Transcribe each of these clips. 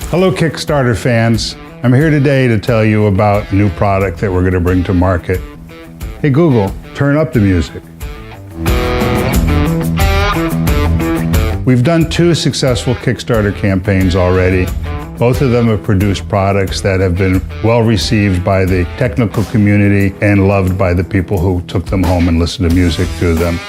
Hello Kickstarter fans, I'm here today to tell you about a new product that we're going to bring to market. Hey Google, turn up the music. We've done 2 successful Kickstarter campaigns already. Both of them have produced products that have been well received by the technical community and loved by the people who took them home and listened to music through them.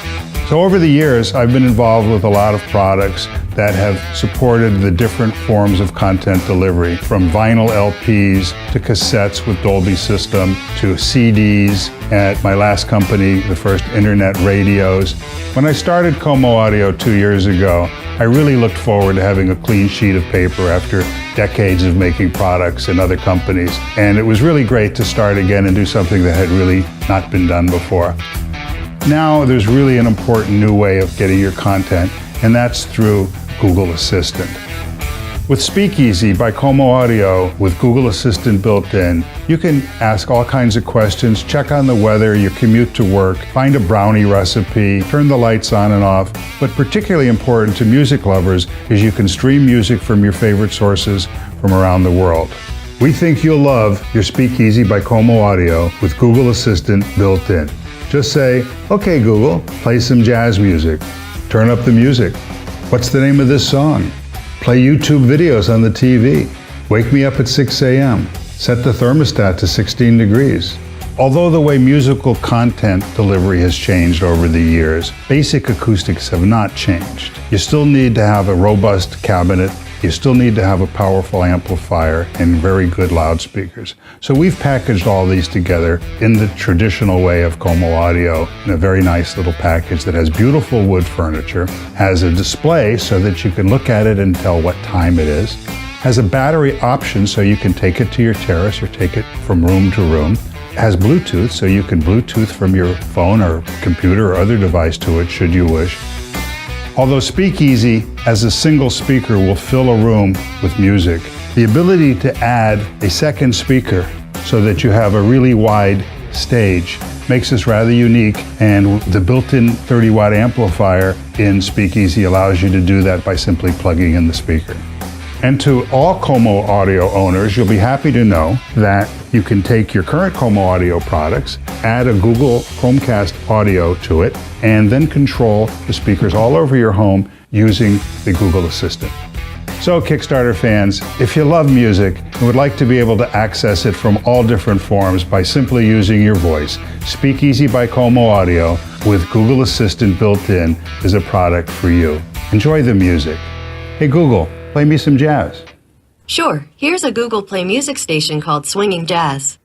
So over the years, I've been involved with a lot of products that have supported the different forms of content delivery, from vinyl LPs to cassettes with Dolby System to CDs. At my last company, the first internet radios. When I started Como Audio 2 years ago, I really looked forward to having a clean sheet of paper after decades of making products in other companies. And it was really great to start again and do something that had really not been done before. Now there's really an important new way of getting your content, and that's through Google Assistant. With Speakeasy by Como Audio, with Google Assistant built in, you can ask all kinds of questions, check on the weather, your commute to work, find a brownie recipe, turn the lights on and off. But particularly important to music lovers is you can stream music from your favorite sources from around the world. We think you'll love your Speakeasy by Como Audio with Google Assistant built in. Just say, "Okay Google, play some jazz music. Turn up the music. What's the name of this song? Play YouTube videos on the TV. Wake me up at 6 a.m. Set the thermostat to 16 degrees. Although the way musical content delivery has changed over the years, basic acoustics have not changed. You still need to have a robust cabinet. You still need to have a powerful amplifier and very good loudspeakers. So we've packaged all these together in the traditional way of Como Audio in a very nice little package that has beautiful wood furniture, has a display so that you can look at it and tell what time it is, has a battery option so you can take it to your terrace or take it from room to room, has Bluetooth so you can Bluetooth from your phone or computer or other device to it should you wish. Although Speakeasy as a single speaker will fill a room with music, the ability to add a second speaker so that you have a really wide stage makes this rather unique, and the built-in 30-watt amplifier in Speakeasy allows you to do that by simply plugging in the speaker. And to all Como Audio owners, you'll be happy to know that you can take your current Como Audio products, add a Google Chromecast audio to it, and then control the speakers all over your home using the Google Assistant. So Kickstarter fans, if you love music and would like to be able to access it from all different forms by simply using your voice, Speakeasy by Como Audio with Google Assistant built in is a product for you. Enjoy the music. Hey Google, play me some jazz. Sure, here's a Google Play music station called Swinging Jazz.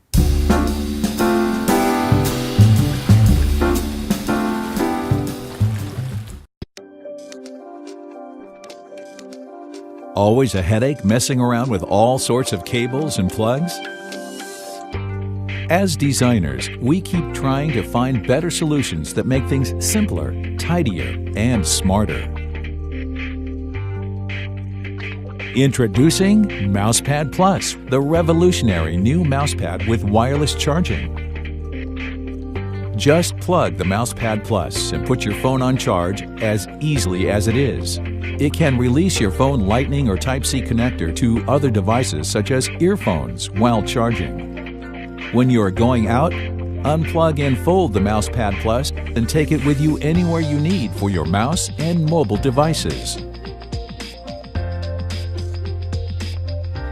Always a headache messing around with all sorts of cables and plugs? As designers, we keep trying to find better solutions that make things simpler, tidier, and smarter. Introducing Mousepad Plus, the revolutionary new mousepad with wireless charging. Just plug the Mousepad Plus and put your phone on charge as easily as it is. It can release your phone Lightning or Type-C connector to other devices such as earphones while charging. When you are going out, unplug and fold the Mousepad Plus and take it with you anywhere you need for your mouse and mobile devices.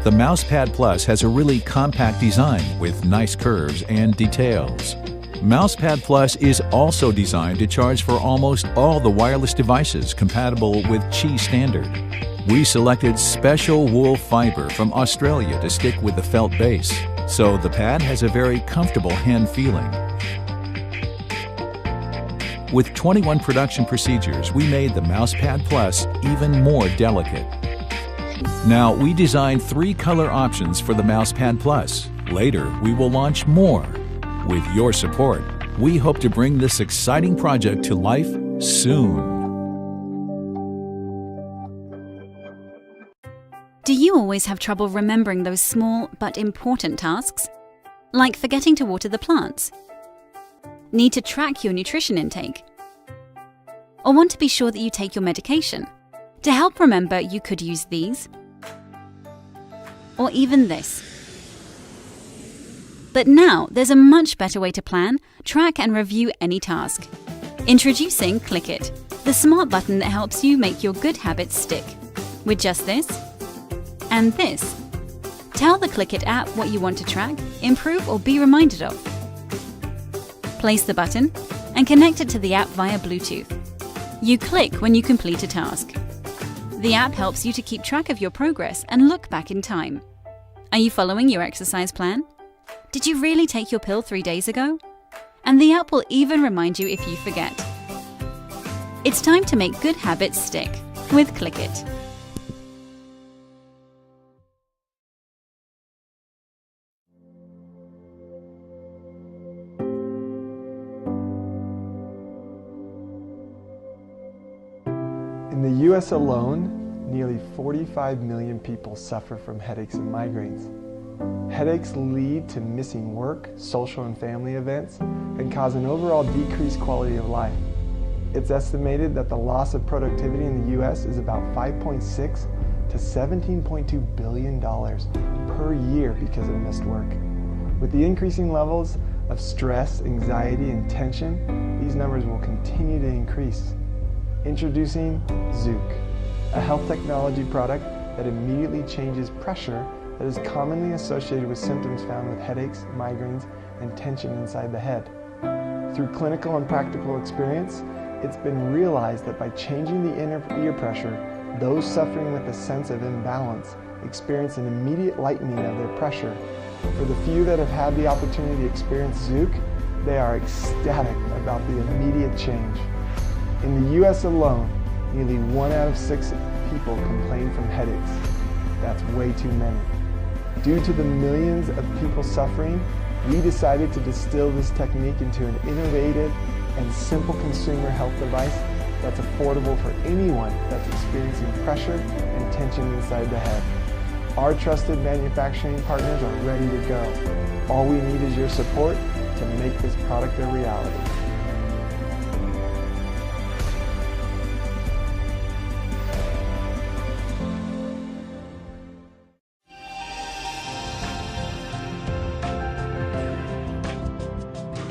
The Mousepad Plus has a really compact design with nice curves and details. Mousepad Plus is also designed to charge for almost all the wireless devices compatible with Qi standard. We selected special wool fiber from Australia to stick with the felt base, so the pad has a very comfortable hand feeling. With 21 production procedures, we made the Mousepad Plus even more delicate. Now, we designed 3 color options for the Mousepad Plus. Later, we will launch more. With your support, we hope to bring this exciting project to life soon. Do you always have trouble remembering those small but important tasks? Like forgetting to water the plants? Need to track your nutrition intake? Or want to be sure that you take your medication? To help remember, you could use these. or even this. But now there's a much better way to plan, track and review any task. Introducing Click It, the smart button that helps you make your good habits stick. With just this and this. Tell the Click It app what you want to track, improve or be reminded of. Place the button and connect it to the app via Bluetooth. You click when you complete a task. The app helps you to keep track of your progress and look back in time. Are you following your exercise plan? Did you really take your pill 3 days ago? And the app will even remind you if you forget. It's time to make good habits stick with Click It. In the US alone, nearly 45 million people suffer from headaches and migraines. Headaches lead to missing work, social and family events, and cause an overall decreased quality of life. It's estimated that the loss of productivity in the US is about $5.6 to $17.2 billion per year because of missed work. With the increasing levels of stress, anxiety, and tension, these numbers will continue to increase. Introducing Zook, a health technology product that immediately changes pressure that is commonly associated with symptoms found with headaches, migraines, and tension inside the head. Through clinical and practical experience, it's been realized that by changing the inner ear pressure, those suffering with a sense of imbalance experience an immediate lightening of their pressure. For the few that have had the opportunity to experience Zook, they are ecstatic about the immediate change. In the US alone, nearly 1 out of 6 people complain from headaches. That's way too many. Due to the millions of people suffering, we decided to distill this technique into an innovative and simple consumer health device that's affordable for anyone that's experiencing pressure and tension inside the head. Our trusted manufacturing partners are ready to go. All we need is your support to make this product a reality.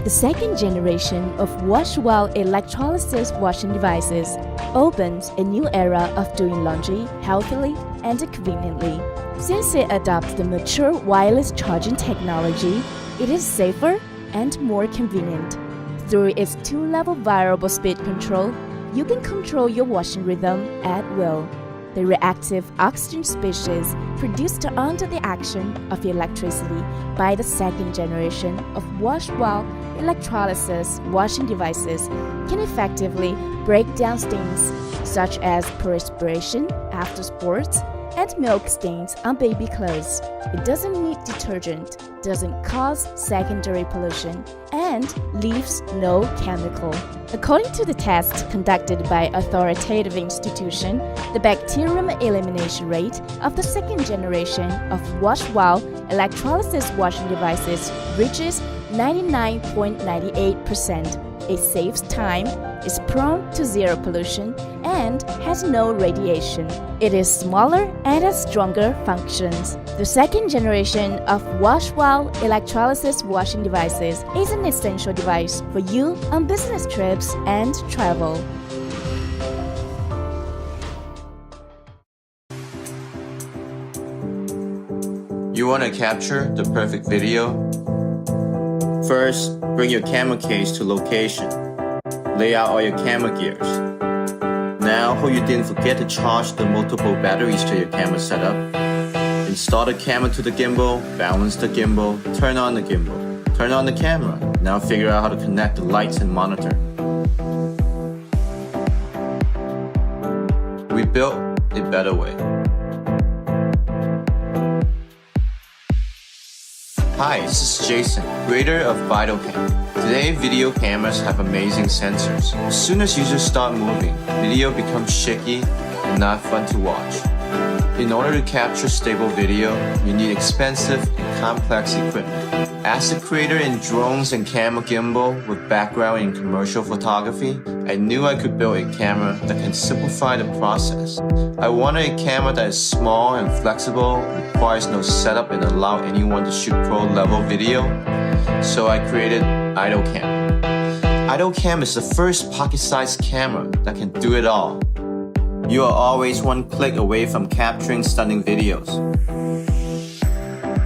The second generation of wash-while electrolysis washing devices opens a new era of doing laundry healthily and conveniently. Since it adopts the mature wireless charging technology, it is safer and more convenient. Through its 2-level variable speed control, you can control your washing rhythm at will. The reactive oxygen species produced under the action of electricity by the second generation of wash-while electrolysis washing devices can effectively break down stains such as perspiration after sports and milk stains on baby clothes. It doesn't need detergent, doesn't cause secondary pollution, and leaves no chemical. According to the test conducted by authoritative institution, the bacterium elimination rate of the second generation of wash-while electrolysis washing devices reaches 99.98%. It saves time, is prone to zero pollution, and has no radiation. It is smaller and has stronger functions. The second generation of wash-while electrolysis washing devices is an essential device for you on business trips and travel. You want to capture the perfect video? First, bring your camera case to location. Lay out all your camera gears. Now, hope you didn't forget to charge the multiple batteries to your camera setup. Install the camera to the gimbal, balance the gimbal, turn on the gimbal, turn on the camera. Now figure out how to connect the lights and monitor. We built a better way. Hi, this is Jason, creator of VitalCam. Today, video cameras have amazing sensors. As soon as users start moving, video becomes shaky and not fun to watch. In order to capture stable video, you need expensive and complex equipment. As a creator in drones and camera gimbal with background in commercial photography, I knew I could build a camera that can simplify the process. I wanted a camera that is small and flexible, requires no setup, and allow anyone to shoot pro-level video. So I created IdleCam. IdleCam is the first pocket-sized camera that can do it all. You are always one click away from capturing stunning videos.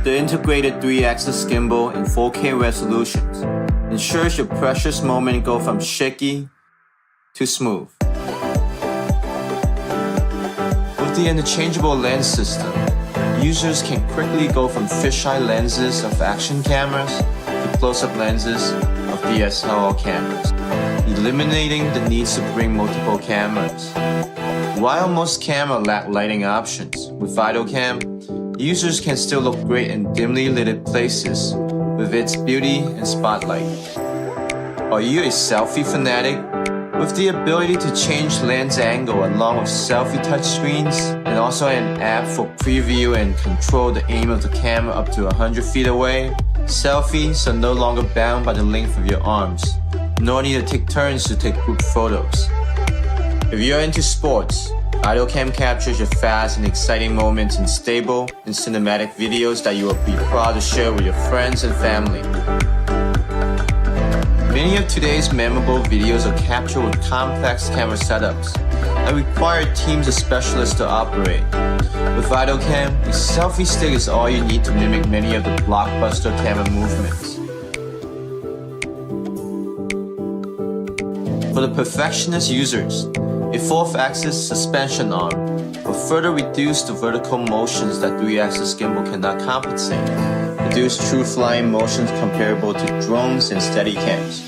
The integrated 3-axis gimbal in 4K resolutions ensures your precious moment go from shaky to smooth. With the interchangeable lens system, users can quickly go from fisheye lenses of action cameras to close-up lenses of DSLR cameras, eliminating the need to bring multiple cameras. While most cameras lack lighting options, with IdleCam, users can still look great in dimly lit places with its beauty and spotlight. Are you a selfie fanatic? With the ability to change lens angle along with selfie touchscreens and also an app for preview and control the aim of the camera up to 100 feet away, selfies are no longer bound by the length of your arms, nor need to take turns to take group photos. If you're into sports, IdleCam captures your fast and exciting moments in stable and cinematic videos that you will be proud to share with your friends and family. Many of today's memorable videos are captured with complex camera setups that require teams of specialists to operate. With IdleCam, a selfie stick is all you need to mimic many of the blockbuster camera movements. For the perfectionist users, a 4th-axis suspension arm will further reduce the vertical motions that 3-axis gimbal cannot compensate, produce true flying motions comparable to drones and Steadicams.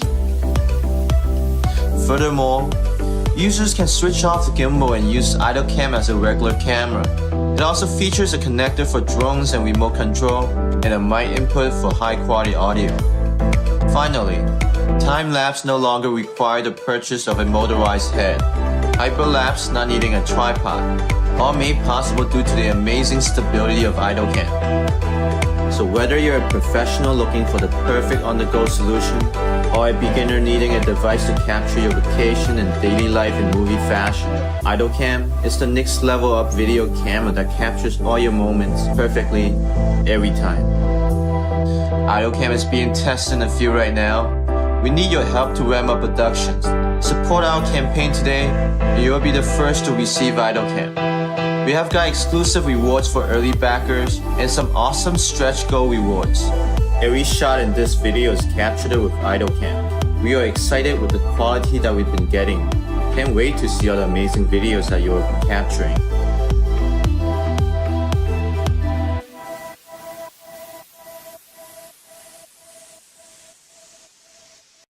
Furthermore, users can switch off the gimbal and use IdleCam as a regular camera. It also features a connector for drones and remote control and a mic input for high-quality audio. Finally, time-lapse no longer requires the purchase of a motorized head. Hyperlapse not needing a tripod, all made possible due to the amazing stability of IdleCam. So whether you're a professional looking for the perfect on-the-go solution, or a beginner needing a device to capture your vacation and daily life in movie fashion, IdleCam is the next level up video camera that captures all your moments perfectly every time. IdleCam is being tested in the field right now. We need your help to ramp up productions. Support our campaign today, and you'll be the first to receive IdleCam. We have got exclusive rewards for early backers and some awesome stretch goal rewards. Every shot in this video is captured with IdleCam. We are excited with the quality that we've been getting. Can't wait to see all the amazing videos that you will be capturing.